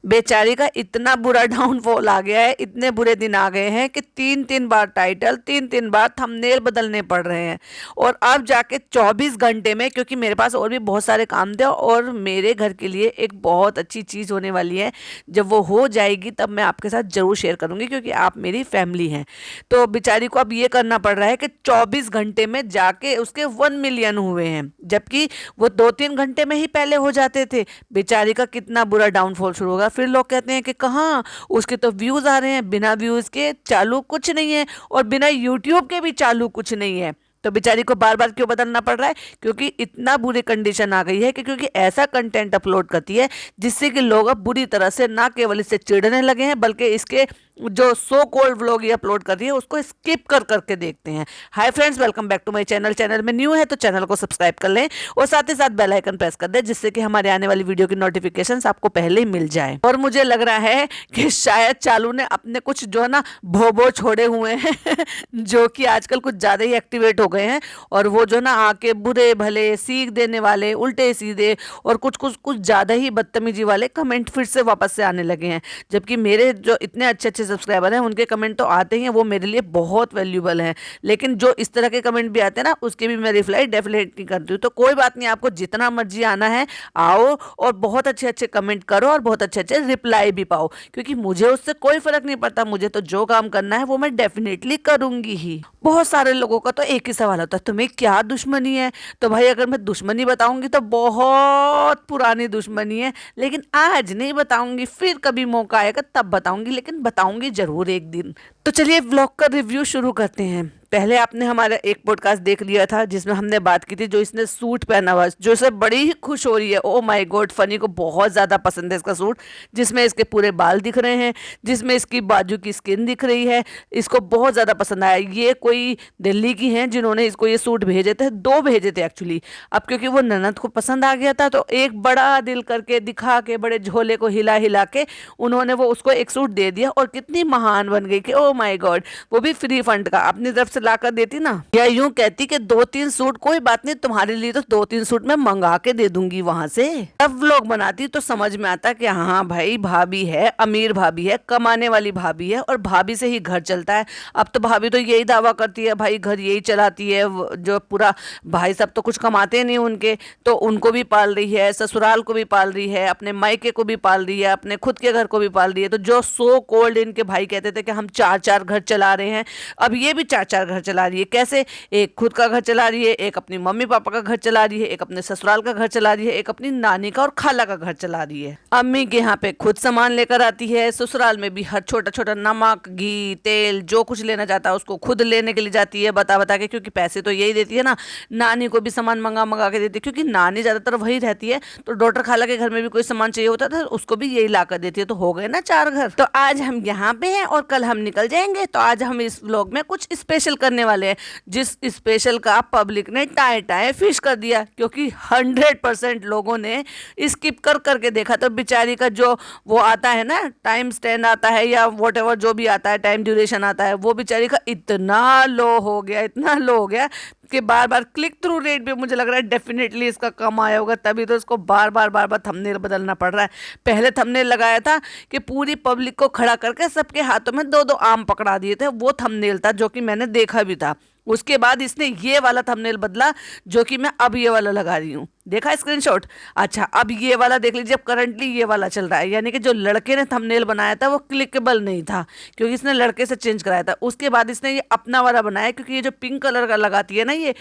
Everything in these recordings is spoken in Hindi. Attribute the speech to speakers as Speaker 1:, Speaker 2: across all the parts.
Speaker 1: बेचारी का इतना बुरा डाउनफॉल आ गया है, इतने बुरे दिन आ गए हैं कि 3-3 बार टाइटल, 3-3 बार थंबनेल बदलने पड़ रहे हैं। और अब जाके 24 घंटे में, क्योंकि मेरे पास और भी बहुत सारे काम थे और मेरे घर के लिए एक बहुत अच्छी चीज़ होने वाली है, जब वो हो जाएगी तब मैं आपके साथ ज़रूर शेयर करूंगी, क्योंकि आप मेरी फैमिली हैं। तो बेचारी को अब ये करना पड़ रहा है कि 24 घंटे में जाके उसके 1 मिलियन हुए हैं, जबकि वो 2-3 घंटे में ही पहले हो जाते थे। बेचारी का कितना बुरा डाउनफॉल शुरू होगा। फिर लोग कहते हैं कि कहाँ, उसके तो व्यूज आ रहे हैं, बिना व्यूज के चालू कुछ नहीं है, और बिना यूट्यूब के भी चालू कुछ नहीं है। तो बेचारी को बार बार क्यों बदलना पड़ रहा है? क्योंकि इतना बुरी कंडीशन आ गई है कि क्योंकि ऐसा कंटेंट अपलोड करती है जिससे कि लोग अब बुरी तरह से ना केवल इससे चिढ़ने लगे हैं, बल्कि इसके जो सो कोल्ड व्लॉग ये अपलोड कर रही है उसको स्किप कर करके देखते हैं। Hi friends, welcome back to my channel. Channel में न्यू है तो चैनल को सब्सक्राइब कर लें और साथ ही साथ बेल आइकन प्रेस कर दें, जिससे कि हमारे आने वाली वीडियो की नोटिफिकेशंस आपको पहले ही मिल जाए। और मुझे लग रहा है कि शायद चालू ने अपने कुछ जो है ना भोबो छोड़े हुए हैं जो कि आजकल कुछ ज्यादा ही एक्टिवेट हो गए हैं, और वो जो ना आके बुरे भले सीख देने वाले, उल्टे सीधे और कुछ कुछ कुछ ज्यादा ही बदतमीजी वाले कमेंट फिर से वापस से आने लगे हैं। जबकि मेरे जो इतने अच्छे अच्छे सब्सक्राइबर हैं उनके कमेंट तो आते ही हैं, वो मेरे लिए बहुत वैल्यूबल हैं, लेकिन जो इस तरह के कमेंट भी आते हैं ना उसके भी मैं रिप्लाई डेफिनेटली करती हूँ। तो कोई बात नहीं, आपको जितना मर्जी आना है आओ और बहुत अच्छे अच्छे कमेंट करो और बहुत अच्छे अच्छे रिप्लाई भी पाओ, क्योंकि मुझे उससे कोई फर्क नहीं पड़ता। मुझे तो जो काम करना है वो मैं डेफिनेटली करूंगी ही। बहुत सारे लोगों का तो एक ही सवाल होता है, तुम्हें क्या दुश्मनी है? तो भाई अगर मैं दुश्मनी बताऊंगी तो बहुत पुरानी दुश्मनी है, लेकिन आज नहीं बताऊंगी, फिर कभी मौका आएगा तब बताऊंगी, लेकिन बताऊंगी जरूर एक दिन। तो चलिए व्लॉग का रिव्यू शुरू करते हैं। पहले आपने हमारा एक पॉडकास्ट देख लिया था जिसमें हमने बात की थी जो इसने सूट पहना हुआ, जो इसे बड़ी ही खुश हो रही है। ओ माय गॉड, फनी को बहुत ज्यादा पसंद है इसका सूट, जिसमें इसके पूरे बाल दिख रहे हैं, जिसमें इसकी बाजू की स्किन दिख रही है। इसको बहुत ज्यादा पसंद आया। ये कोई दिल्ली की हैं जिन्होंने इसको ये सूट भेजे थे, 2 भेजे थे एक्चुअली। अब क्योंकि वो ननद को पसंद आ गया था तो एक बड़ा दिल करके दिखा के, बड़े झोले को हिला हिला के उन्होंने वो उसको एक सूट दे दिया, और कितनी महान बन गई कि ओ माय गॉड, वो भी फ्री फंड का अपनी तरफ से लाकर देती ना, या यूं कहती कि 2-3 सूट, कोई बात नहीं तुम्हारे लिए तो 2-3 सूट मैं मंगा के दे दूंगी वहां से। तब लोग बनाती तो समझ में आता कि हाँ भाई भाभी है, अमीर भाभी है, कमाने वाली भाभी है, और भाभी से ही घर चलता है। अब तो भाभी तो यही दावा करती है भाई घर यही चलाती है, जो पूरा भाई सब तो कुछ कमाते नहीं उनके, तो उनको भी पाल रही है, ससुराल को भी पाल रही है, अपने मायके को भी पाल रही है, अपने खुद के घर को भी पाल रही है। तो जो सो कोल्ड इनके भाई कहते थे कि हम 4-4 घर चला रहे हैं, अब ये भी 4-4 घर चला रही है। कैसे? एक खुद का घर चला रही है, एक अपनी मम्मी पापा का घर चला रही है, एक अपने ससुराल का घर चला रही है, एक अपनी नानी का और खाला का घर चला रही है। अम्मी के यहाँ पे खुद सामान लेकर आती है, ससुराल में भी हर छोटा छोटा नमक, घी, तेल जो कुछ लेना चाहता है उसको खुद लेने के लिए जाती है, बता बता के, क्योंकि पैसे तो यही देती है ना। नानी को भी सामान मंगा मंगा के देती है, क्योंकि नानी ज्यादातर वही रहती है, तो डॉक्टर खाला के घर में भी कोई सामान चाहिए होता था उसको भी यही ला कर देती है। तो हो गए ना 4 घर। तो आज हम यहाँ पे हैं और कल हम निकल जाएंगे। तो आज हम इस व्लॉग में कुछ स्पेशल करने वाले हैं, जिस स्पेशल का पब्लिक ने टाए टाए फिश कर दिया, क्योंकि 100% लोगों ने स्किप कर करके देखा। तो बेचारी का जो वो आता है ना टाइम स्टैंड आता है या वॉट एवर जो भी आता है, टाइम ड्यूरेशन आता है, वो बेचारी का इतना लो हो गया, इतना लो हो गया कि बार बार क्लिक थ्रू रेट भी मुझे लग रहा है डेफिनेटली इसका कम आया होगा, तभी तो इसको बार बार थंबनेल बदलना पड़ रहा है। पहले थंबनेल लगाया था कि पूरी पब्लिक को खड़ा करके सबके हाथों में 2-2 आम पकड़ा दिए थे, वो थंबनेल था जो कि मैंने देखा भी था। उसके बाद इसने ये वाला थंबनेल बदला जो कि मैं अब ये वाला लगा रही हूँ, देखा स्क्रीनशॉट। अच्छा अब ये वाला देख लीजिए, अब करंटली ये वाला चल रहा है, यानी कि जो लड़के ने थंबनेल बनाया था वो क्लिकेबल नहीं था, क्योंकि इसने लड़के से चेंज कराया था। उसके बाद इसने ये अपना वाला बनाया, क्योंकि ये जो पिंक कलर का लगाती है ना, ये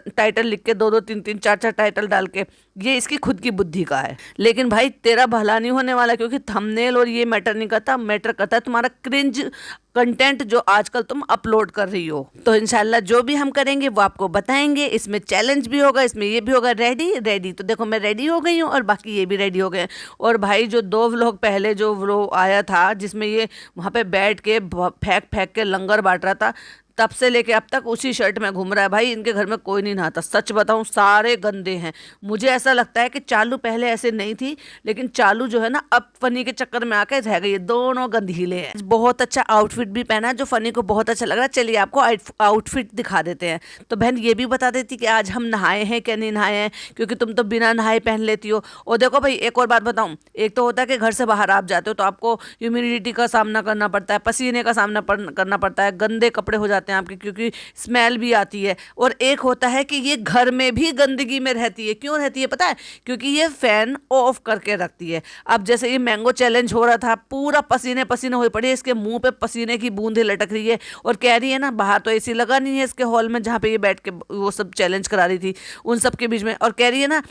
Speaker 1: टाइटल लिख के 2-2 3-3 4-4 टाइटल डाल के, ये इसकी खुद की बुद्धि का है। लेकिन भाई तेरा भला नहीं होने वाला, क्योंकि थंबनेल और ये मैटर नहीं करता, मैटर करता है तुम्हारा क्रिंज कंटेंट जो आजकल तुम अपलोड कर रही हो। तो इंशाल्लाह जो भी हम करेंगे वो आपको बताएंगे। इसमें चैलेंज भी होगा, इसमें ये भी होगा। रेडी रेडी, तो देखो मैं रेडी हो गई हूँ और बाकी ये भी रेडी हो गए। और भाई जो 2 व्लॉग पहले जो व्लॉग आया था जिसमें ये वहाँ पे बैठ के फेंक फेंक के लंगर बांट रहा था, तब से लेके अब तक उसी शर्ट में घूम रहा है। भाई इनके घर में कोई नहीं नहाता, सच बताऊं सारे गंदे हैं। मुझे ऐसा लगता है कि चालू पहले ऐसे नहीं थी, लेकिन चालू जो है ना अब फनी के चक्कर में आके रह गई है। दोनों गंदीले हैं। बहुत अच्छा आउटफिट भी पहना है जो फनी को बहुत अच्छा लग रहा है। चलिए आपको आउटफिट दिखा देते हैं। तो बहन ये भी बता देती कि आज हम नहाए हैं क्या नहीं नहाए हैं, क्योंकि तुम तो बिना नहाए पहन लेती हो। और देखो भाई एक और बात बताऊं, एक तो होता है कि घर से बाहर आप जाते हो तो आपको ह्यूमिडिटी का सामना करना पड़ता है, पसीने का सामना करना पड़ता है, गंदे कपड़े हो जाते हैं आपके क्योंकि स्मेल भी आती है। और एक होता है कि ये घर में भी गंदगी में रहती है। क्यों रहती है पता है? क्योंकि ये फैन ऑफ करके रखती है। अब जैसे ये मैंगो चैलेंज हो रहा था, पूरा पसीने पसीने हुए पड़े, इसके मुंह पे पसीने की बूंदें लटक रही है और कह रही है ना बाहर तो एसी लगा नहीं है इसके हॉल में जहाँ पे ये बैठ के वो सब चैलेंज करा रही थी उन सब के बीच में, और कह रही है ना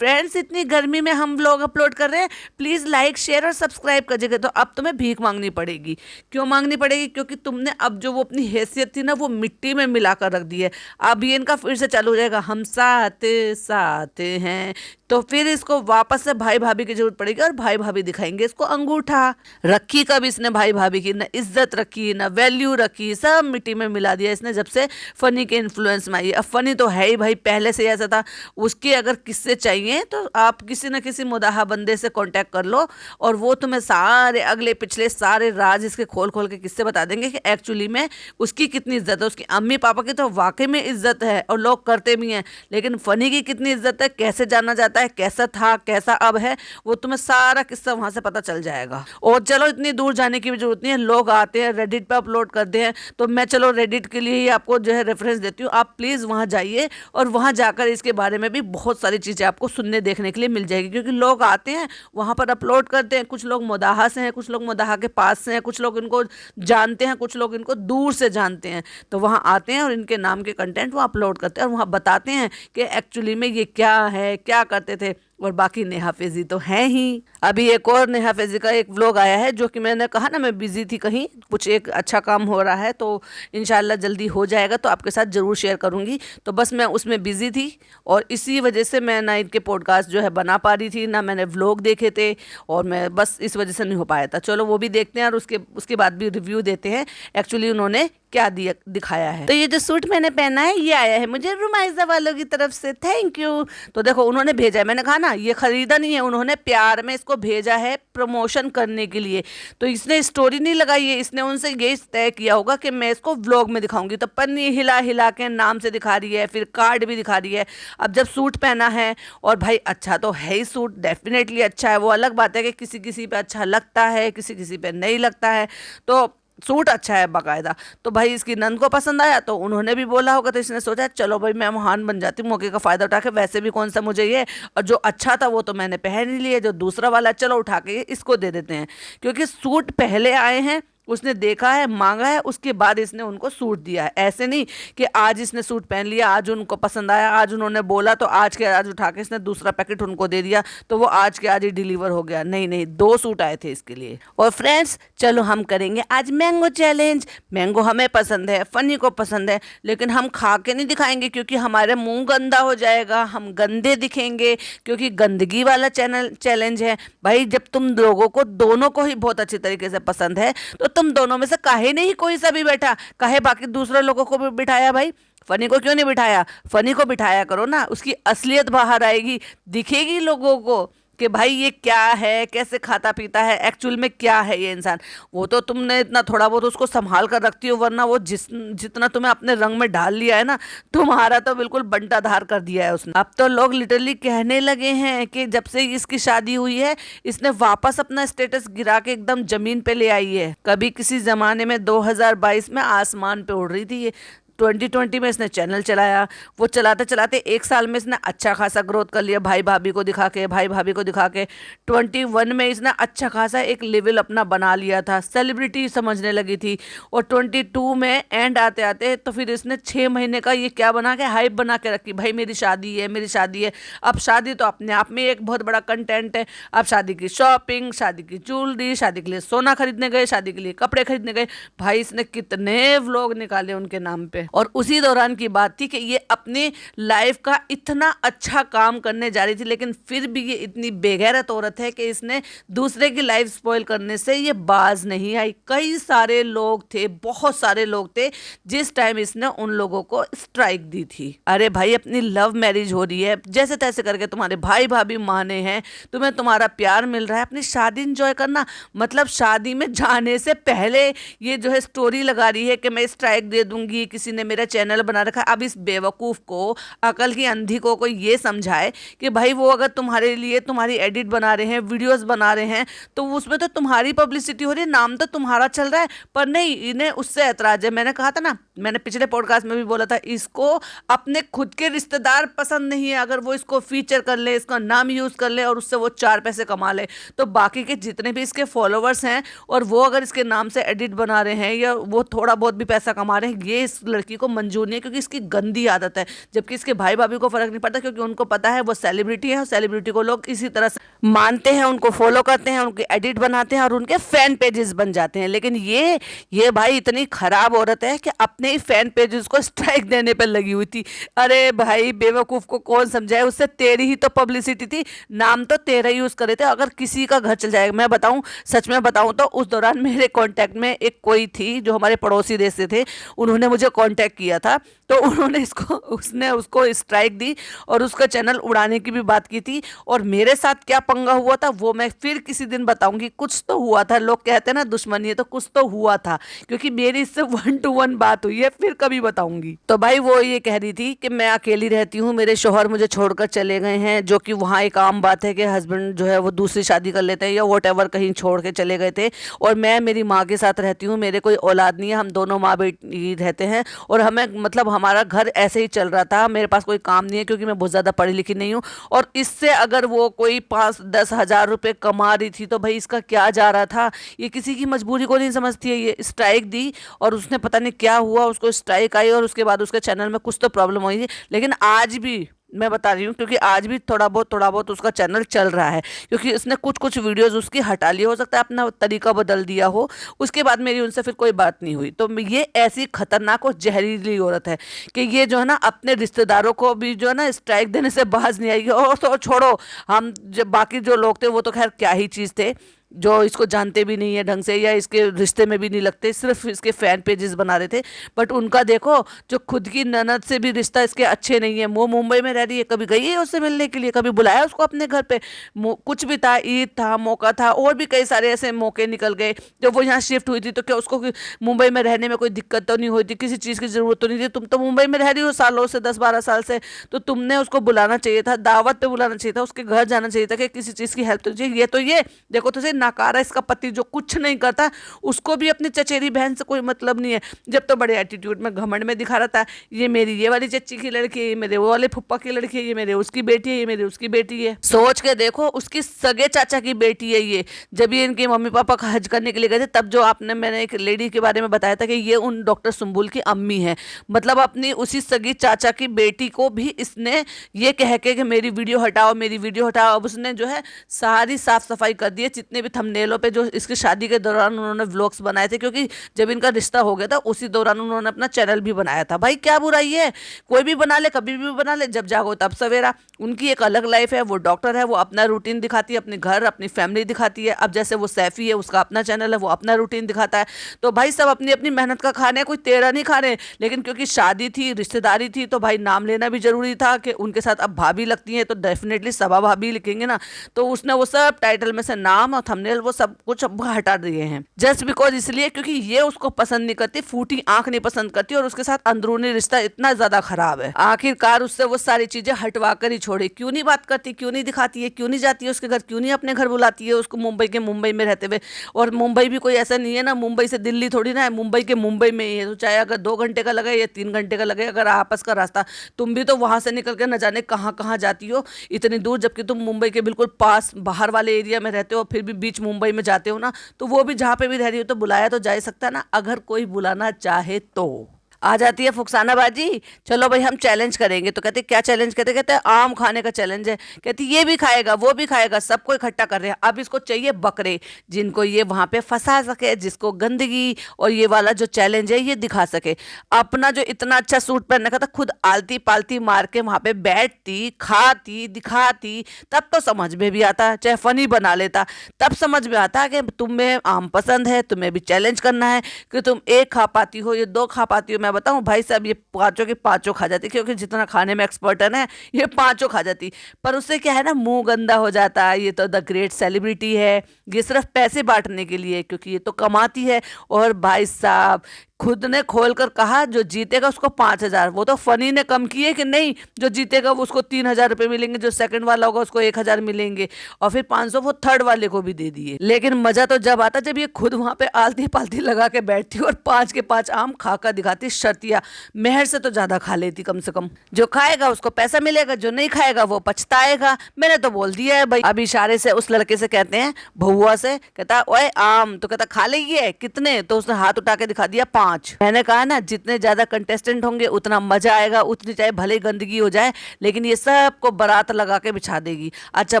Speaker 1: फ्रेंड्स इतनी गर्मी में हम व्लॉग अपलोड कर रहे हैं, प्लीज़ लाइक शेयर और सब्सक्राइब करिएगा। तो अब तुम्हें भीख मांगनी पड़ेगी। क्यों मांगनी पड़ेगी? क्योंकि तुमने अब जो वो अपनी हैसियत थी ना वो मिट्टी में मिला कर रख दी है। अब ये इनका फिर से चालू हो जाएगा, हम साथ साथ हैं। तो फिर इसको वापस से भाई भाभी की जरूरत पड़ेगी और भाई भाभी दिखाएंगे इसको अंगूठा। रखी कब इसने भाई भाभी की, ना इज्जत रखी ना वैल्यू रखी, सब मिट्टी में मिला दिया इसने जब से फनी के इन्फ्लुएंस में आई। अब फनी तो है ही भाई, पहले से ऐसा था। उसके अगर किस्से चाहिए तो आप किसी न किसी मुदाहा बंदे से कांटेक्ट कर लो और वो तुम्हें सारे अगले पिछले सारे राज इसके खोल खोल के किस्से बता देंगे कि एक्चुअली में उसकी कितनी इज्जत है। उसकी अम्मी पापा की तो वाकई में इज्जत है और लोग करते भी हैं, लेकिन फनी की कितनी इज्जत है, कैसे जाना जाता है, कैसा था कैसा अब है, वो तुम्हें सारा किस्सा वहां से पता चल जाएगा। और चलो इतनी दूर जाने की भी जरूरत नहीं है, लोग आते हैं रेडिट पे अपलोड करते हैं, तो मैं चलो रेडिट के लिए ही आपको जो है रेफरेंस देती हूँ। आप प्लीज़ वहाँ जाइए और वहाँ जाकर इसके बारे में भी बहुत सारी चीज़ें आपको सुनने देखने के लिए मिल जाएगी, क्योंकि लोग आते हैं वहाँ पर अपलोड करते हैं। कुछ लोग मुदाहा से हैं, कुछ लोग मुदाहा के पास से हैं, कुछ लोग इनको जानते हैं, कुछ लोग इनको दूर से जानते हैं। तो वहाँ आते हैं और इनके नाम के कंटेंट वो अपलोड करते हैं और वहाँ बताते हैं कि एक्चुअली में ये क्या है, क्या करते थे। और बाकी नेहा फैजी तो है ही। अभी एक और नेहा फैजी का एक व्लॉग आया है, जो कि मैंने कहा ना मैं बिजी थी, कहीं कुछ एक अच्छा काम हो रहा है, तो इंशाल्लाह जल्दी हो जाएगा तो आपके साथ ज़रूर शेयर करूंगी। तो बस मैं उसमें बिजी थी और इसी वजह से मैं ना इनके पॉडकास्ट जो है बना पा रही थी, ना मैंने व्लॉग देखे थे, और मैं बस इस वजह से नहीं हो पाया था। चलो वो भी देखते हैं और उसके बाद भी रिव्यू देते हैं एक्चुअली उन्होंने क्या दिखाया है। तो ये जो सूट मैंने पहना है ये आया है मुझे रुमाइजा वालों की तरफ से, थैंक यू। तो देखो उन्होंने भेजा है, मैंने कहा ना ये खरीदा नहीं है, उन्होंने प्यार में इसको भेजा है प्रमोशन करने के लिए। तो इसने स्टोरी नहीं लगाई है, इसने उनसे ये तय किया होगा कि मैं इसको व्लॉग में दिखाऊंगी। तो पन्नी हिला हिला के नाम से दिखा रही है, फिर कार्ड भी दिखा रही है। अब जब सूट पहना है और भाई अच्छा तो है ही, सूट डेफिनेटली अच्छा है। वो अलग बात है कि किसी किसी पे अच्छा लगता है, किसी किसी पे नहीं लगता है, तो सूट अच्छा है बाकायदा। तो भाई इसकी नंद को पसंद आया तो उन्होंने भी बोला होगा, तो इसने सोचा चलो भाई मैं महान बन जाती हूँ मौके का फ़ायदा उठा के। वैसे भी कौन सा मुझे ये, और जो अच्छा था वो तो मैंने पहन ही लिया, जो दूसरा वाला चलो उठा के इसको दे देते हैं। क्योंकि सूट पहले आए हैं, उसने देखा है, मांगा है, उसके बाद इसने उनको सूट दिया है। ऐसे नहीं कि आज इसने सूट पहन लिया, आज उनको पसंद आया, आज उन्होंने बोला तो आज के आज उठा के इसने दूसरा पैकेट उनको दे दिया तो वो आज के आज ही डिलीवर हो गया। नहीं नहीं, 2 सूट आए थे इसके लिए। और फ्रेंड्स चलो हम करेंगे आज मैंगो चैलेंज। मैंगो हमें पसंद है, फनी को पसंद है, लेकिन हम खा के नहीं दिखाएंगे क्योंकि हमारे मुंह गंदा हो जाएगा, हम गंदे दिखेंगे, क्योंकि गंदगी वाला चैलेंज है। भाई जब तुम लोगों को दोनों को ही बहुत अच्छी तरीके से पसंद है तो तुम दोनों में से काहे नहीं कोई सा भी बैठा, काहे बाकी दूसरे लोगों को भी बिठाया? भाई फनी को क्यों नहीं बिठाया? फनी को बिठाया करो ना, उसकी असलियत बाहर आएगी, दिखेगी लोगों को कि भाई ये क्या है, कैसे खाता पीता है, एक्चुअल में क्या है ये इंसान। वो तो तुमने इतना थोड़ा बहुत उसको संभाल कर रखती हो, वरना वो जितना तुम्हें अपने रंग में डाल लिया है ना, तुम्हारा तो बिल्कुल बंटाधार कर दिया है उसने। अब तो लोग लिटरली कहने लगे हैं कि जब से इसकी शादी हुई है इसने वापस अपना स्टेटस गिरा के एकदम जमीन पे ले आई है। कभी किसी जमाने में 2022 में आसमान पे उड़ रही थी ये। 2020 में इसने चैनल चलाया, वो चलाते चलाते 1 साल में इसने अच्छा खासा ग्रोथ कर लिया, भाई भाभी को दिखा के, भाई भाभी को दिखा के। 21 में इसने अच्छा खासा एक लेवल अपना बना लिया था, सेलिब्रिटी समझने लगी थी। और 22 में एंड आते आते तो फिर इसने 6 महीने का ये क्या बना के हाइप बना के रखी, भाई मेरी शादी है, मेरी शादी है। अब शादी तो अपने आप में एक बहुत बड़ा कंटेंट है। अब शादी की शॉपिंग, शादी की ज्वेलरी, शादी के लिए सोना खरीदने गए, शादी के लिए कपड़े खरीदने गए। भाई इसने कितने व्लॉग निकाले उनके नाम पे। पे। और उसी दौरान की बात थी कि ये अपनी लाइफ का इतना अच्छा काम करने जा रही थी, लेकिन फिर भी ये इतनी बेगैरत औरत है कि इसने दूसरे की लाइफ स्पॉइल करने से ये बाज नहीं आई। कई सारे लोग थे, बहुत सारे लोग थे जिस टाइम इसने उन लोगों को स्ट्राइक दी थी। अरे भाई, अपनी लव मैरिज हो रही है, जैसे तैसे करके तुम्हारे भाई भाभी माने हैं, तुम्हें तुम्हारा प्यार मिल रहा है, अपनी शादी इंजॉय करना। मतलब शादी में जाने से पहले ये जो है स्टोरी लगा रही है कि मैं स्ट्राइक दे दूंगी, किसी ने मेरा चैनल बना रखा है। अब इस बेवकूफ़ को, अकल की अंधी को कोई ये समझाए कि भाई वो अगर तुम्हारे लिए तुम्हारी एडिट बना रहे हैं, वीडियोस बना रहे हैं, तो उसमें तो तुम्हारी पब्लिसिटी हो रही है, नाम तो तुम्हारा चल रहा है। पर नहीं, इन्हें उससे ऐतराज है। मैंने कहा था ना, मैंने पिछले पॉडकास्ट में भी बोला था, इसको अपने खुद के रिश्तेदार पसंद नहीं है। अगर वो इसको फीचर कर ले, इसका नाम यूज़ कर ले और उससे वो 4 पैसे कमा ले, तो बाकी के जितने भी इसके फॉलोवर्स हैं और वो अगर इसके नाम से एडिट बना रहे हैं या वो थोड़ा बहुत भी पैसा कमा रहे हैं, ये इस लड़की को मंजूर नहीं है, क्योंकि इसकी गंदी आदत है। जबकि इसके भाई भाभी को फर्क नहीं पड़ता, क्योंकि उनको पता है वो सेलिब्रिटी है और सेलिब्रिटी को लोग इसी तरह से मानते हैं, उनको फॉलो करते हैं, उनके एडिट बनाते हैं और उनके फैन पेजेस बन जाते हैं। लेकिन ये भाई इतनी खराब औरत है कि अपने ही फैन पेजेस को स्ट्राइक देने पर लगी हुई थी। अरे भाई, बेवकूफ़ को कौन समझाए, उससे तेरी ही तो पब्लिसिटी थी, नाम तो तेरा ही यूज़ करे थे। अगर किसी का घर चल जाएगा, मैं बताऊं, सच में बताऊं तो उस दौरान मेरे कांटेक्ट में एक कोई थी जो हमारे पड़ोसी देश से थे, उन्होंने मुझे कांटेक्ट किया था, तो उन्होंने उसने उसको स्ट्राइक दी और उसका चैनल उड़ाने की भी बात की थी। और मेरे साथ क्या पंगा हुआ था वो मैं फिर किसी दिन बताऊंगी। कुछ तो हुआ था, लोग कहते हैं ना दुश्मनी है, तो कुछ तो हुआ था, क्योंकि मेरी इससे 1 to 1 बात हुई है, फिर कभी बताऊंगी। तो भाई वो ये कह रही थी कि मैं अकेली रहती हूँ, मेरे शौहर मुझे छोड़कर चले गए हैं, जो कि वहाँ एक आम बात है कि हस्बैंड जो है वो दूसरी शादी कर लेते हैं या वॉट कहीं छोड़ के चले गए थे, और मैं मेरी माँ के साथ रहती हूँ, मेरे कोई औलाद नहीं है, हम दोनों माँ बेटी रहते हैं, और हमें मतलब हमारा घर ऐसे ही चल रहा था, मेरे पास कोई काम नहीं है क्योंकि मैं बहुत ज़्यादा पढ़ी लिखी नहीं हूँ। और इससे अगर वो कोई 5-10 हज़ार रुपये कमा रही थी तो भाई इसका क्या जा रहा था। ये किसी की मजबूरी को नहीं समझती है। ये स्ट्राइक दी और उसने पता नहीं क्या हुआ, उसको स्ट्राइक आई और उसके बाद उसके चैनल में कुछ तो प्रॉब्लम हुई थी। लेकिन आज भी मैं बता रही हूँ, क्योंकि आज भी थोड़ा बहुत उसका चैनल चल रहा है, क्योंकि उसने कुछ वीडियोस उसकी हटा ली, हो सकता है अपना तरीका बदल दिया हो। उसके बाद मेरी उनसे फिर कोई बात नहीं हुई। तो ये ऐसी खतरनाक और जहरीली औरत है कि ये जो है ना अपने रिश्तेदारों को भी जो है ना स्ट्राइक देने से बाज नहीं आएगी। और तो छोड़ो, हम जब बाकी जो लोग थे वो तो खैर क्या ही चीज़ थे, जो इसको जानते भी नहीं है ढंग से या इसके रिश्ते में भी नहीं लगते, सिर्फ इसके फैन पेजेस बना रहे थे। बट उनका देखो, जो खुद की ननद से भी रिश्ता इसके अच्छे नहीं है। वो मुंबई में रह रही है, कभी गई है उससे मिलने के लिए, कभी बुलाया उसको अपने घर पे? कुछ भी था, ईद था, मौका था, और भी कई सारे ऐसे मौके निकल गए। जब वो यहाँ शिफ्ट हुई थी तो क्या उसको मुंबई में रहने में कोई दिक्कत तो नहीं हुई थी, किसी चीज़ की ज़रूरत तो नहीं थी? तुम तो मुंबई में रह रही हो सालों से, 10-12 साल से, तो तुमने उसको बुलाना चाहिए था, दावत पे बुलाना चाहिए था, उसके घर जाना चाहिए था कि किसी चीज़ की हेल्प तो चाहिए। ये तो ये देखो तो सही, नाकारा इसका पति जो कुछ नहीं करता, उसको भी अपनी चचेरी बहन से कोई मतलब नहीं है। जब तो बड़े एटीट्यूड में घमंड में दिखा रहा था, ये मेरी ये वाली चच्ची की लड़की है, ये मेरे वो वाले फुप्पा की लड़की है, ये मेरे उसकी बेटी है, ये मेरी उसकी बेटी है। सोच के देखो, उसकी सगे चाचा की बेटी है ये। जब ये इनके मम्मी पापा का हज करने के लिए गए थे, तब जो मैंने एक लेडी के बारे में बताया था कि ये उन डॉक्टर सुंबुल की अम्मी है, मतलब अपनी उसी सगी चाचा की बेटी को भी इसने ये कह के कि मेरी वीडियो हटाओ, मेरी वीडियो हटाओ। अब उसने जो है सारी साफ सफाई कर दी है, जितने भी थंबनेलों पे जो इसकी शादी के दौरान उन्होंने व्लॉग्स बनाए थे, क्योंकि जब इनका रिश्ता हो गया था उसी दौरान उन्होंने अपना चैनल भी बनाया था। भाई क्या बुराई है, कोई भी बना ले, कभी भी बना ले, जब जागो तब सवेरा। उनकी एक अलग लाइफ है, वो डॉक्टर है, वो अपना रूटीन दिखाती है, अपने घर अपनी फैमिली दिखाती है। अब जैसे वो सैफी है, उसका अपना चैनल है, वो अपना रूटीन दिखाता है। तो भाई सब अपनी अपनी मेहनत का खा रहे हैं, कोई तेरा नहीं खा रहे। लेकिन क्योंकि शादी थी, रिश्तेदारी थी, तो भाई नाम लेना भी जरूरी था कि उनके साथ अब भाभी लगती है तो डेफिनेटली सबा भाभी लिखेंगे ना। तो उसने वो सब टाइटल में से नाम और थंबनेल वो सब कुछ हटा दिए हैं, जस्ट बिकॉज इसलिए क्योंकि ये उसको पसंद नहीं करती, फूटी आंख नहीं पसंद करती, और उसके साथ अंदरूनी रिश्ता इतना ज्यादा खराब है। आखिरकार उससे वो सारी चीजें हटवा कर ही छोड़े। क्यों नहीं बात करती, क्यों नहीं दिखाती है, क्यों नहीं जाती है उसके घर, क्यों नहीं अपने घर बुलाती है उसको मुंबई में रहते हुए। और मुंबई भी कोई ऐसा नहीं है ना, मुंबई से दिल्ली थोड़ी ना है, मुंबई के मुंबई में ही है। तो चाहे अगर 2 घंटे का लगे या 3 घंटे का लगे, अगर आपस का रास्ता, तुम भी तो वहां से निकल के न जाने कहाँ कहाँ जाती हो इतनी दूर, जबकि तुम मुंबई के बिल्कुल पास बाहर वाले एरिया में रहते हो, फिर भी बीच मुंबई में जाते हो ना। तो वो भी जहाँ पे भी रह रही हो तो बुलाया तो जा सकता है ना, अगर कोई बुलाना चाहे तो। आ जाती है फुकसाना बाजी, चलो भाई हम चैलेंज करेंगे। तो कहते क्या चैलेंज, कहते कहते आम खाने का चैलेंज है। कहती ये भी खाएगा वो भी खाएगा, सबको इकट्ठा कर रहे हैं। अब इसको चाहिए बकरे जिनको ये वहां पे फंसा सके, जिसको गंदगी और ये वाला जो चैलेंज है ये दिखा सके। अपना जो इतना अच्छा सूट पहन रखा था, खुद आलती पालती मार के वहां पे बैठती, खाती, दिखाती, तब तो समझ में भी आता, चाहे फनी बना लेता, तब समझ में आता कि तुम्हें आम पसंद है, तुम्हें भी चैलेंज करना है कि तुम एक खा पाती हो, ये दो खा पाती हो। मैं बताऊं भाई साहब, ये पांचों के पांचों खा जाती, क्योंकि जितना खाने में एक्सपर्ट है ना, ये पांचों खा जाती। पर उससे क्या है ना, मुंह गंदा हो जाता है। ये तो द ग्रेट सेलिब्रिटी है, ये सिर्फ पैसे बांटने के लिए, क्योंकि ये तो कमाती है। और भाई साहब खुद ने खोल कर कहा जो जीतेगा उसको 5,000। वो तो फनी ने कम किए कि नहीं, जो जीतेगा वो उसको 3,000 रुपये मिलेंगे, जो सेकंड वाला होगा उसको 1,000 मिलेंगे, और फिर 500 वो थर्ड वाले को भी दे दिए। लेकिन मजा तो जब आता जब ये खुद वहां पे आलती पालती लगा के बैठती और 5 के 5 आम खाकर दिखाती। शर्तिया मेहर से तो ज्यादा खा लेती, कम से कम। जो खाएगा उसको पैसा मिलेगा, जो नहीं खाएगा वो पछताएगा। मैंने तो बोल दिया है भाई। अब इशारे से उस लड़के से कहते हैं, भहुआ से, कहता ओए आम, तो कहता खा लेगी कितने, तो उसने हाथ उठा के दिखा दिया 5। मैंने कहा ना, जितने ज्यादा कंटेस्टेंट होंगे उतना मजा आएगा, उतनी चाहे भले गंदगी हो जाए, लेकिन ये सबको बारात लगा के बिछा देगी। अच्छा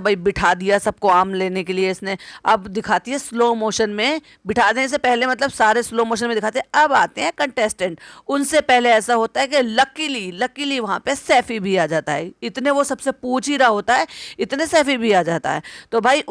Speaker 1: भाई, बिठा दिया सबको आम लेने के लिए इसने। अब दिखाती है स्लो मोशन में, बिठाने से पहले मतलब सारे स्लो मोशन में दिखाते हैं। अब आते हैं कंटेस्टेंट, उनसे पहले ऐसा होता है कि लकीली लकीली वहां पे सैफी भी आ जाता है। इतने वो सबसे पूछ ही रहा होता है, इतने सैफी भी आ जाता है। तो भाई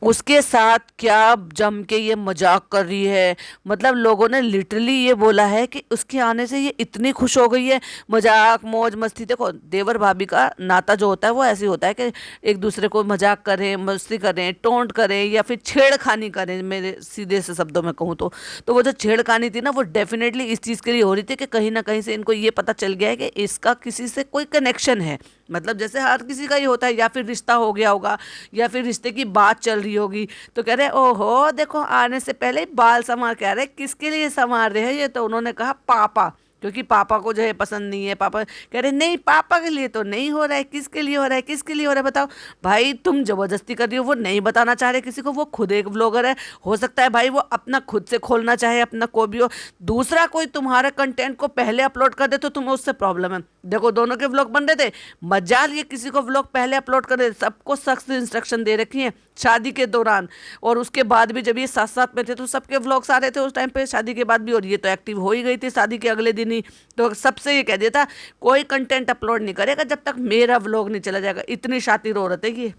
Speaker 1: उसके साथ क्या जम के ये मजाक कर रही है, मतलब लोगों ने लिटरली ये बोला है कि उसके आने से ये इतनी खुश हो गई है। मजाक मौज मस्ती, देखो देवर भाभी का नाता जो होता है वो ऐसे होता है कि एक दूसरे को मजाक करें, मस्ती करें, टोंट करें, या फिर छेड़खानी करें। मेरे सीधे से शब्दों में कहूँ तो वो जो छेड़खानी थी ना, वो डेफिनेटली इस चीज़ के लिए हो रही थी कि कहीं ना कहीं से इनको ये पता चल गया है कि इसका किसी से कोई कनेक्शन है। मतलब जैसे हर किसी का ही होता है, या फिर रिश्ता हो गया होगा, या फिर रिश्ते की बात चल रही होगी, तो कह रहे ओहो देखो आने से पहले ही बाल संवार के आ रहे। किसके लिए संवार रहे हैं ये, तो उन्होंने कहा पापा, क्योंकि पापा को जो है पसंद नहीं है। पापा कह रहे नहीं, पापा के लिए तो नहीं हो रहा है, किसके लिए हो रहा है, किसके लिए हो रहा है बताओ। भाई तुम जबरदस्ती कर रही हो, वो नहीं बताना चाह रहे किसी को, वो खुद एक व्लॉगर है। हो सकता है भाई वो अपना खुद से खोलना चाहे, अपना कोई भी हो, दूसरा कोई तुम्हारे कंटेंट को पहले अपलोड कर दे तो तुम्हें उससे प्रॉब्लम है। देखो दोनों के व्लॉग बन रहे थे, मजाल ये किसी को व्लॉग पहले अपलोड कर दे। सबको सख्त इंस्ट्रक्शन दे रखी है शादी के दौरान, और उसके बाद भी जब ये साथ साथ में थे तो सबके व्लॉग्स आ रहे थे उस टाइम पे, शादी के बाद भी। और ये तो एक्टिव हो ही गई थी शादी के अगले दिन ही। तो सबसे ये कह देता कोई कंटेंट अपलोड नहीं करेगा जब तक मेरा व्लॉग नहीं चला जाएगा। इतनी शातिर औरत है ये।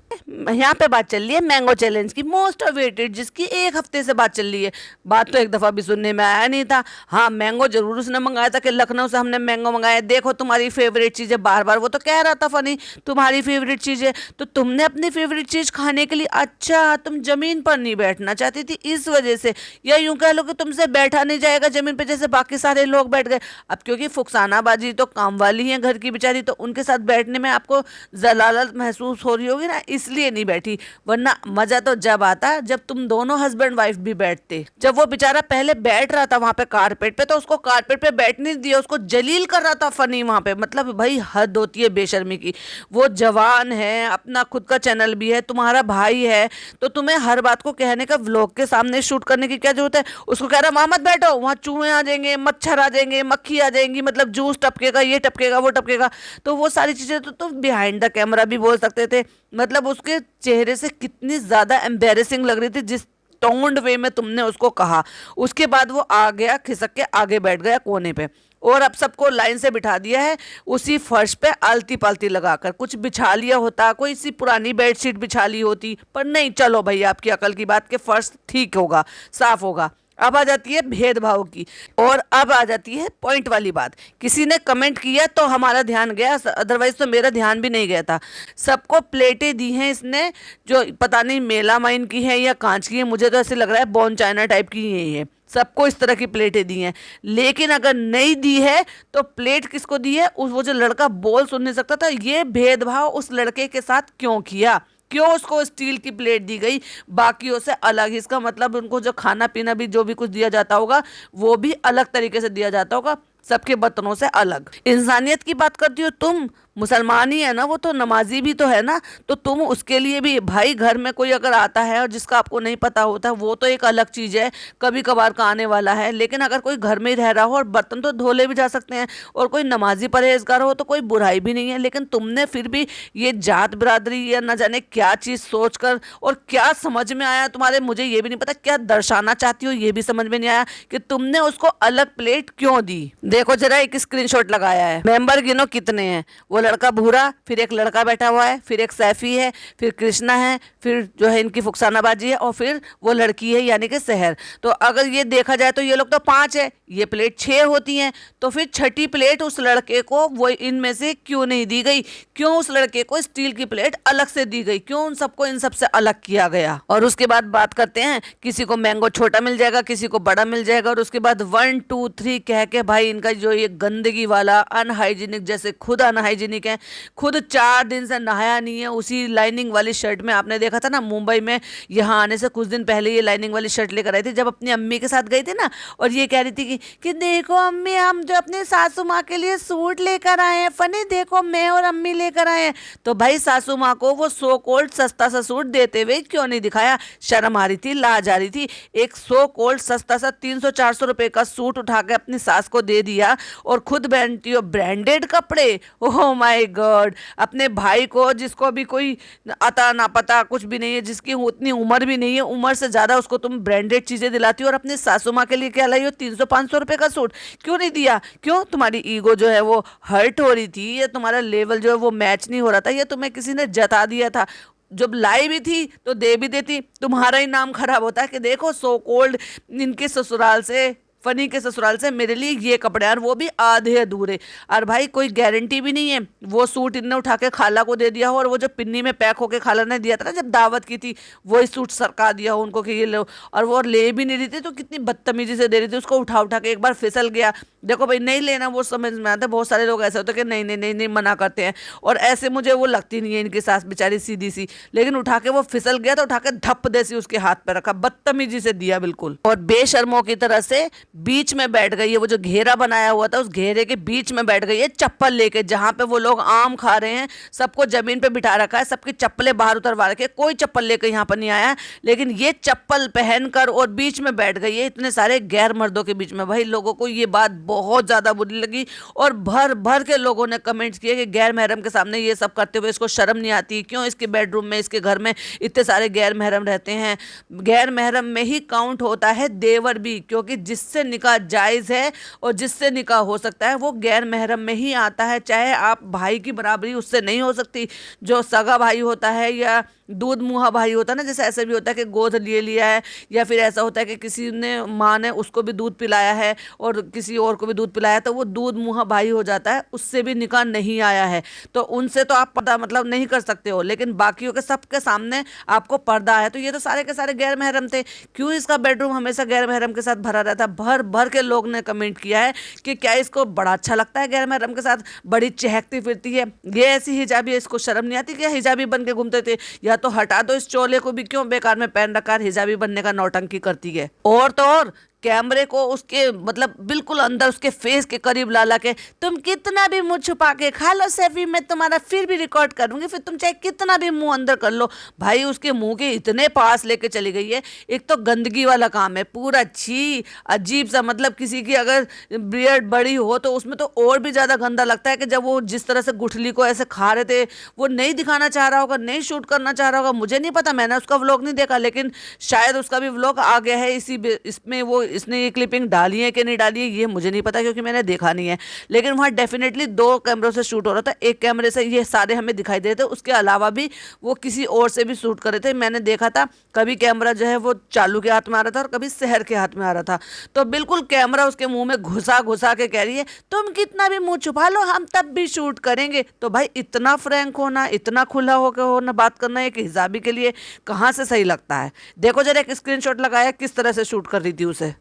Speaker 1: यहाँ पे बात चल रही है मैंगो चैलेंज की, मोस्ट अवेटेड, जिसकी 1 हफ्ते से बात चल रही है। बात तो एक दफा भी सुनने में आया नहीं था। हाँ मैंगो जरूर उसने मंगाया था कि लखनऊ से हमने मैंगो मंगाया, देखो तुम्हारी फेवरेट चीज़ है। बार बार वो तो कह रहा था फनी, तुम्हारी फेवरेट चीज़ है, तो तुमने अपनी फेवरेट चीज़ खाने के लिए, अच्छा तुम जमीन पर नहीं बैठना चाहती थी इस वजह से, या यूं कह लो कि तुमसे बैठा नहीं जाएगा जमीन पे जैसे बाकी सारे लोग बैठ गए। अब क्योंकि फुकसाना बाजी तो काम वाली है घर की बेचारी, तो उनके साथ बैठने में आपको जलालत महसूस हो रही होगी ना, इसलिए नहीं बैठी। वरना मजा तो जब आता जब तुम दोनों हस्बैंड वाइफ भी बैठते। जब वो बेचारा पहले बैठ रहा था वहां पे कारपेट पे, तो उसको कारपेट पे बैठने दिया, उसको जलील कर रहा था फनी वहां पे। मतलब भाई हद होती है बेशर्मी की। वो जवान है, अपना खुद का चैनल भी है, तुम्हारा भाई है, तो तुम्हें हर बात को कहने का व्लॉग के सामने शूट करने की क्या जरूरत है। उसको कह रहा वहां मत बैठो, वहां चूहे आ जाएंगे, मच्छर आ जाएंगे, मक्खी आ जाएंगी, मतलब जूस टपकेगा, ये टपकेगा, वो टपकेगा। तो वो सारी चीजें तो बिहाइंड द कैमरा भी बोल सकते थे। मतलब उसके चेहरे से कितनी ज्यादा एम्बेरसिंग लग रही थी जिस टोन्ड वे में तुमने उसको कहा। उसके बाद वो आ गया, खिसक के आगे बैठ गया कोने पे, और अब सबको लाइन से बिठा दिया है उसी फर्श पे आलती पालती लगाकर। कुछ बिछा लिया होता, कोई सी पुरानी बेडशीट बिछा ली होती, पर नहीं, चलो भाई आपकी अकल की बात के फर्श ठीक होगा, साफ होगा। अब आ जाती है भेदभाव की, और अब आ जाती है पॉइंट वाली बात। किसी ने कमेंट किया तो हमारा ध्यान गया, अदरवाइज तो मेरा ध्यान भी नहीं गया था। सबको प्लेटें दी हैं इसने, जो पता नहीं मेला माइन की है या कांच की है, मुझे तो ऐसे लग रहा है बॉन चाइना टाइप की ही है। सबको इस तरह की प्लेटें दी हैं। लेकिन अगर नहीं दी है तो प्लेट किसको दी है, उस वो जो लड़का बोल सुन नहीं सकता था, ये भेदभाव उस लड़के के साथ क्यों किया, क्यों उसको स्टील की प्लेट दी गई बाकियों से अलग। इसका मतलब उनको जो खाना पीना भी जो भी कुछ दिया जाता होगा वो भी अलग तरीके से दिया जाता होगा, सबके बर्तनों से अलग। इंसानियत की बात करती हो तुम, मुसलमान ही है ना, वो तो नमाजी भी तो है ना। तो तुम उसके लिए भी भाई, घर में कोई अगर आता है और जिसका आपको नहीं पता होता, वो तो एक अलग चीज़ है, कभी कभार का आने वाला है। लेकिन अगर कोई घर में ही रह रहा हो, और बर्तन तो धोले भी जा सकते हैं, और कोई नमाजी परहेजगार हो तो कोई बुराई भी नहीं है। लेकिन तुमने फिर भी ये जात बिरादरी या न जाने क्या चीज़ सोचकर, और क्या समझ में आया तुम्हारे, मुझे ये भी नहीं पता क्या दर्शाना चाहती हो, ये भी समझ में नहीं आया कि तुमने उसको अलग प्लेट क्यों दी। देखो जरा, एक स्क्रीनशॉट लगाया है, मेंबर गिनो कितने हैं। वो लड़का भूरा, फिर एक लड़का बैठा हुआ है, फिर एक सैफी है, फिर कृष्णा है, फिर जो है इनकी फुकसानाबाजी है, और फिर वो लड़की है यानी कि सहर। तो अगर ये देखा जाए तो ये लोग तो 5 है, ये प्लेट 6 होती हैं। तो फिर छठी प्लेट उस लड़के को वो इनमें से क्यों नहीं दी गई? क्यों उस लड़के को स्टील की प्लेट अलग से दी गई? क्यों उन सबको इन सबसे अलग किया गया? और उसके बाद बात करते हैं, किसी को मैंगो छोटा मिल जाएगा, किसी को बड़ा मिल जाएगा, और उसके बाद 1 2 3 कह के भाई इनका जो ये गंदगी वाला अनहाइजीनिक, जैसे खुद अनहाइजीनिक है, खुद 4 दिन से नहाया नहीं है उसी लाइनिंग वाली शर्ट में। आपने देखा था ना मुंबई में, यहाँ आने से कुछ दिन पहले ये लाइनिंग वाली शर्ट लेकर आई थी, जब अपनी अम्मी के साथ गई थी ना, और ये कह रही थी कि देखो अम्मी, हम जो अपने सासू माँ के लिए सूट लेकर आए हैं, फनी देखो मैं और अम्मी लेकर आए हैं। तो भाई सासू माँ को वो सो कोल्ड सस्ता सा सूट देते हुए क्यों नहीं दिखाया? शर्म आ रही थी, लाज आ रही थी। एक सो कोल्ड सस्ता सा 300-400 रुपए का सूट उठा के अपनी सास को दे दिया, और खुद पहनती हो ब्रांडेड कपड़े। ओह माय गॉड, अपने भाई को, जिसको भी कोई अता ना पता कुछ भी नहीं है, जिसकी उतनी उम्र भी नहीं है, उम्र से ज्यादा उसको तुम ब्रांडेड चीजें दिलाती हो, और अपनी सासू माँ के लिए क्या लाई हो? 300-500 रुपए का सूट क्यों नहीं दिया? क्यों? तुम्हारी ईगो जो है वो हर्ट हो रही थी, या तुम्हारा लेवल जो है वो मैच नहीं हो रहा था, या तुम्हें किसी ने जता दिया था? जब लाई भी थी तो दे भी देती, तुम्हारा ही नाम खराब होता है कि देखो सो कोल्ड इनके ससुराल से, फनी के ससुराल से मेरे लिए ये कपड़े, और वो भी आधे अधूरे। और भाई कोई गारंटी भी नहीं है, वो सूट इनने उठा के खाला को दे दिया हो, और वो जो पिन्नी में पैक होके खाला ने दिया था ना जब दावत की थी, वही सूट सरका दिया हो उनको कि ये लो, और वो ले भी नहीं रही थी, तो कितनी बदतमीजी से दे रही थी, उसको उठा उठा के एक बार फिसल गया। देखो भाई, नहीं लेना वो समझ में आता है, बहुत सारे लोग ऐसे होते हैं कि नहीं नहीं नहीं नहीं मना करते हैं, और ऐसे मुझे वो लगती नहीं है इनकी सास बेचारी सीधी सी, लेकिन उठा के वो फिसल गया तो उठा के धप देसी उसके हाथ पे रखा, बदतमीजी से दिया बिल्कुल, और बेशर्मों की तरह से बीच में बैठ गई है। वो जो घेरा बनाया हुआ था उस घेरे के बीच में बैठ गई है चप्पल लेके, जहां पे वो लोग आम खा रहे हैं, सबको जमीन पे बिठा रखा है, सबकी चप्पलें बाहर उतरवा रखे, कोई चप्पल लेकर यहाँ पर नहीं आया, लेकिन ये चप्पल पहनकर और बीच में बैठ गई है इतने सारे गैर मर्दों के बीच में। भाई लोगों को ये बात बहुत ज्यादा बुरी लगी, और भर भर के लोगों ने कमेंट्स किए कि गैर महरम के सामने ये सब करते हुए इसको शर्म नहीं आती? क्यों इसके बेडरूम में, इसके घर में इतने सारे गैर महरम रहते हैं? गैर महरम में ही काउंट होता है देवर भी, क्योंकि जिससे निकाह जायज़ है और जिससे निकाह हो सकता है वो गैर महरम में ही आता है। चाहे आप भाई की बराबरी उससे नहीं हो सकती, जो सगा भाई होता है या दूध मुहा भाई होता है ना, जैसे ऐसे भी होता है कि गोद लिए लिया है, या फिर ऐसा होता है कि किसी ने माँ ने उसको भी दूध पिलाया है और किसी और को भी दूध पिलाया, तो वो दूध मुहा भाई हो जाता है, उससे भी निकाह नहीं आया है, तो उनसे तो आप पर्दा मतलब नहीं कर सकते हो, लेकिन बाकियों के सबके सामने आपको पर्दा है। तो ये तो सारे के सारे गैर महरम थे, क्यों इसका बेडरूम हमेशा गैर महरम के साथ भरा रहता है? भर भर के लोग ने कमेंट किया है कि क्या इसको बड़ा अच्छा लगता है गैर महरम के साथ, बड़ी चहकती फिरती है, ये ऐसी हिजाबी है, इसको शर्म नहीं आती? क्या हिजाबी बन के घूमते थे? या तो हटा दो इस चोले को भी, क्यों बेकार में पहन रखा है, हिजाबी बनने का नौटंकी करती है। और तो और कैमरे को उसके मतलब बिल्कुल अंदर उसके फेस के करीब ला ला के, तुम कितना भी मुंह छुपा के खा लो सेफी, मैं तुम्हारा फिर भी रिकॉर्ड करूंगी, फिर तुम चाहे कितना भी मुंह अंदर कर लो। भाई उसके मुंह के इतने पास लेके चली गई है। एक तो गंदगी वाला काम है पूरा, छी अजीब सा, मतलब किसी की अगर बियर्ड बड़ी हो तो उसमें तो और भी ज़्यादा गंदा लगता है कि जब वो जिस तरह से गुठली को ऐसे खा रहे थे, वो नहीं दिखाना चाह रहा होगा, नहीं शूट करना चाह रहा होगा, मुझे नहीं पता, मैंने उसका व्लॉग नहीं देखा, लेकिन शायद उसका भी व्लॉग आ गया है इसमें वो इसने ये क्लिपिंग डाली है कि नहीं डाली है ये मुझे नहीं पता, क्योंकि मैंने देखा नहीं है, लेकिन वहाँ डेफिनेटली 2 कैमरों से शूट हो रहा था। एक कैमरे से ये सारे हमें दिखाई दे रहे थे, उसके अलावा भी वो किसी और से भी शूट कर रहे थे। मैंने देखा था कभी कैमरा जो है वो चालू के हाथ में आ रहा था और कभी शहर के हाथ में आ रहा था, तो बिल्कुल कैमरा उसके मुंह में घुसा घुसा के कह रही है तुम कितना भी मुंह छुपा लो हम तब भी शूट करेंगे। तो भाई इतना फ्रैंक होना, इतना खुला होकर होना, बात करना एक हिजाबी के लिए कहाँ से सही लगता है? देखो जरा एक स्क्रीनशॉट लगाया किस तरह से शूट कर रही थी उसे।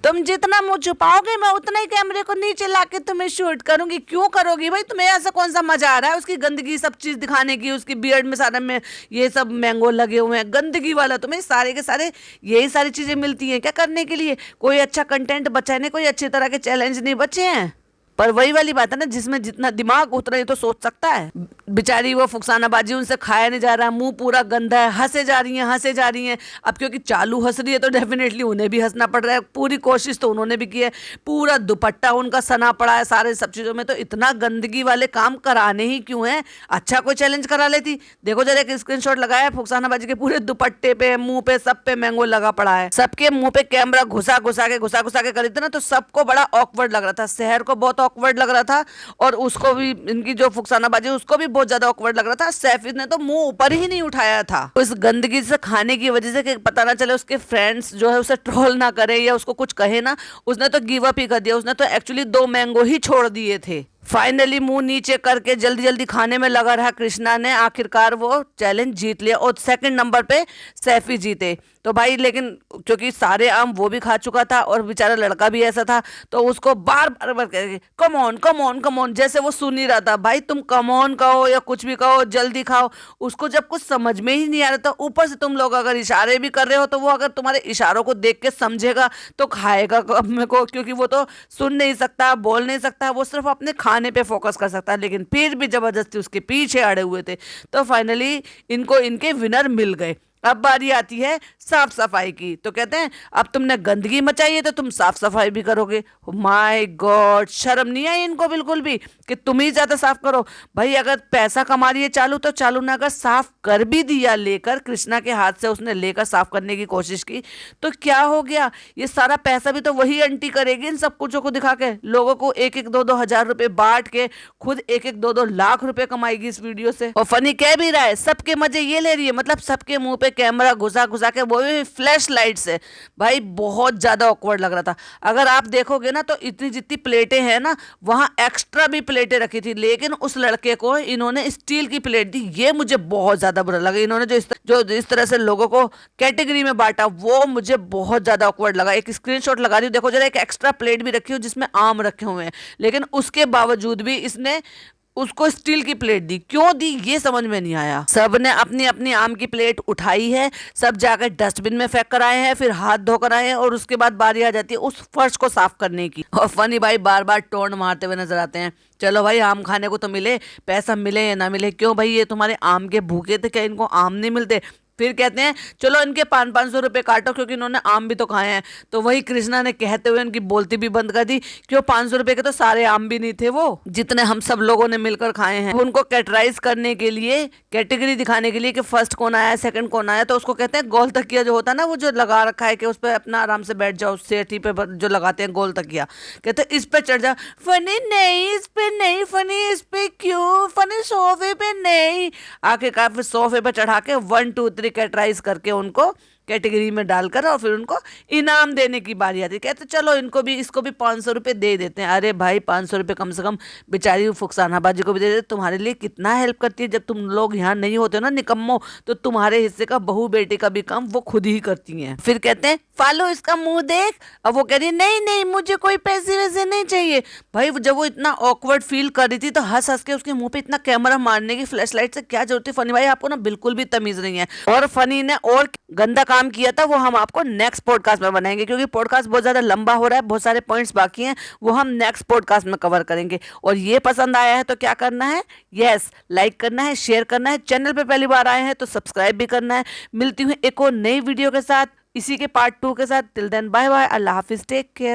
Speaker 1: तुम जितना मुंह छुपाओगे मैं उतना ही कैमरे को नीचे लाके तुम्हें शूट करूंगी। क्यों करोगी भाई? तुम्हें ऐसा कौन सा मजा आ रहा है उसकी गंदगी सब चीज दिखाने की? उसकी बियर्ड में सारे में ये सब मैंगो लगे हुए हैं, गंदगी वाला। तुम्हें सारे के सारे यही सारी चीजें मिलती हैं क्या करने के लिए? कोई अच्छा कंटेंट बचा नहीं, कोई अच्छी तरह के चैलेंज नहीं बचे हैं। पर वही वाली बात है ना, जिसमें जितना दिमाग उतना ही तो सोच सकता है। बेचारी वो फुकसाना बाजी, उनसे खाया नहीं जा रहा, मुंह पूरा गंदा है, हंसे जा रही हैं हंसे जा रही हैं। अब क्योंकि चालू हंस रही है तो डेफिनेटली उन्हें भी हंसना पड़ रहा है, पूरी कोशिश तो उन्होंने भी की है, पूरा दुपट्टा उनका सना पड़ा है सारे सब चीजों में, तो इतना गंदगी वाले काम कराने ही क्यों है, अच्छा कोई चैलेंज करा लेती। देखो जरा, एक स्क्रीनशॉट लगाया है फुकसाना बाजी के पूरे दुपट्टे पे, मुंह पे, सब पे मैंगो लगा पड़ा है, सबके मुंह पे कैमरा घुसा घुसा के कर थे ना, तो सबको बड़ा ऑकवर्ड लग रहा था, शहर को बहुत ऑकवर्ड लग रहा था, और उसको भी, इनकी जो फुकसाना बाजी उसको भी बहुत ज्यादा ऑकवर्ड लग रहा था। सैफी ने तो मुंह ऊपर ही नहीं उठाया था उस गंदगी से खाने की वजह से, कि पता ना चले उसके फ्रेंड्स जो है उसे ट्रोल ना करे या उसको कुछ कहे ना, उसने तो गिव अप ही कर दिया, उसने तो एक्चुअली 2 मैंगो ही छोड़ दिए थे। फाइनली मुंह नीचे करके जल्दी जल्दी खाने में लगा रहा कृष्णा ने, आखिरकार वो चैलेंज जीत लिया और सेकंड नंबर पे सैफी जीते। तो भाई लेकिन क्योंकि सारे आम वो भी खा चुका था और बेचारा लड़का भी ऐसा था, तो उसको बार बार बार कह, come on come on come on, जैसे वो सुन ही रहा था। भाई तुम कम ऑन कहो या कुछ भी कहो, जल्दी खाओ, उसको जब कुछ समझ में ही नहीं आ रहा था, ऊपर से तुम लोग अगर इशारे भी कर रहे हो, तो वो अगर तुम्हारे इशारों को देख के समझेगा तो खाएगा कब में को, क्योंकि वो तो सुन नहीं सकता, बोल नहीं सकता, वो सिर्फ अपने खाने पे फोकस कर सकता है। लेकिन फिर भी जबरदस्ती उसके पीछे अड़े हुए थे, तो फाइनली इनको इनके विनर मिल गए। अब बारी आती है साफ सफाई की, तो कहते हैं अब तुमने गंदगी मचाई है तो तुम साफ सफाई भी करोगे। माय गॉड, शर्म नहीं आई इनको बिल्कुल भी कि तुम ही ज्यादा साफ करो। भाई अगर पैसा कमा रही है चालू, तो चालू ने अगर साफ कर भी दिया, लेकर कृष्णा के हाथ से उसने लेकर साफ करने की कोशिश की, तो क्या हो गया, ये सारा पैसा भी तो वही आंटी करेगी इन सब कुछों को दिखा के, लोगों को 1-1 2-2 हजार रुपए बांट के खुद 1-1 2-2 लाख रुपए कमाएगी इस वीडियो से। और फनी कह भी रहा है सबके मजे ये ले रही है, मतलब सबके मुंह पे कैमरा घुसा घुसा के, वो भी फ्लैश लाइट से। भाई बहुत ज्यादा ऑकवर्ड लग रहा था। अगर आप देखोगे ना, तो इतनी जितनी प्लेटें हैं ना, वहां एक्स्ट्रा भी प्लेटें रखी थी, लेकिन उस लड़के को इन्होंने स्टील की प्लेट दी। ये मुझे बहुत ज्यादा बुरा लगा, इन्होंने जो इस तरह से लोगों को कैटेगरी में बांटा, वो मुझे बहुत ज्यादा ऑकवर्ड लगा। एक स्क्रीनशॉट लगा रही हूँ, देखो जरा, एक एक्स्ट्रा प्लेट भी रखी हो जिसमें आम रखे हुए हैं, लेकिन उसके बावजूद भी इसने उसको स्टील की प्लेट दी। क्यों दी ये समझ में नहीं आया। सब ने अपनी अपनी आम की प्लेट उठाई है, सब जाकर डस्टबिन में फेंक कर आए हैं, फिर हाथ धोकर आए हैं, और उसके बाद बारी आ जाती है उस फर्श को साफ करने की। और फनी भाई बार बार टोन मारते हुए नजर आते हैं। चलो भाई आम खाने को तो मिले, पैसा मिले या ना मिले, क्यों भाई ये तुम्हारे आम के भूखे थे क्या, इनको आम नहीं मिलते? फिर कहते हैं चलो इनके 500-500 रुपए काटो, क्योंकि इन्होंने आम भी तो खाए हैं। तो वही कृष्णा ने कहते हुए उनकी बोलती भी बंद कर दी, क्यों 500 रुपए के तो सारे आम भी नहीं थे वो, जितने हम सब लोगों ने मिलकर खाए हैं। उनको कैटराइज करने के लिए, कैटेगरी दिखाने के लिए कि फर्स्ट कौन आया सेकंड कौन आया, तो उसको कहते हैं गोल तकिया, जो होता है ना वो जो लगा रखा है कि उस पर अपना आराम से बैठ जाओ, सेठी पे जो लगाते हैं गोल तकिया, कहते हैं इस पे चढ़ जा। फनी नहीं इस पे नहीं, फनी इस पे क्यों, फनी सोफे पे नहीं। आखिरकार फिर सोफे पे चढ़ा के 1 2 3 कैटराइज करके उनको कैटेगरी में डालकर, और फिर उनको इनाम देने की बारी आती है। कहते चलो इनको भी, इसको भी 500 रुपये दे देते हैं। अरे भाई 500 रुपये कम से कम बेचारी फुकसाना बाजी को भी दे देते, तुम्हारे लिए कितना हेल्प करती है। जब तुम लोग यहाँ नहीं होते ना निकम्मो, तो तुम्हारे हिस्से का बहू बेटे का भी काम वो खुद ही करती हैं। फिर कहते हैं फालो इसका मुंह देख, अब वो कह रही है नहीं नहीं मुझे कोई पैसे वैसे नहीं चाहिए। भाई जब वो इतना ऑकवर्ड फील कर रही थी, तो हंस हंस के उसके मुंह पे इतना कैमरा मारने की फ्लैश लाइट से क्या जरूरत थी। फनी भाई आपको ना बिल्कुल भी तमीज नहीं है, और फनी ने और गंदा काम किया था वो हम आपको नेक्स्ट पॉडकास्ट में बनाएंगे, क्योंकि पॉडकास्ट बहुत ज्यादा लंबा हो रहा है, बहुत सारे पॉइंट्स बाकी हैं, वो हम नेक्स्ट पॉडकास्ट में कवर करेंगे। और ये पसंद आया है तो क्या करना है, यस लाइक करना है, शेयर करना है, चैनल पे पहली बार आए हैं तो सब्सक्राइब भी करना है। मिलती हूँ एक और नई वीडियो के साथ, इसी के पार्ट 2 के साथ। टिल देन बाय बाय, अल्लाह हाफिज, टेक केयर।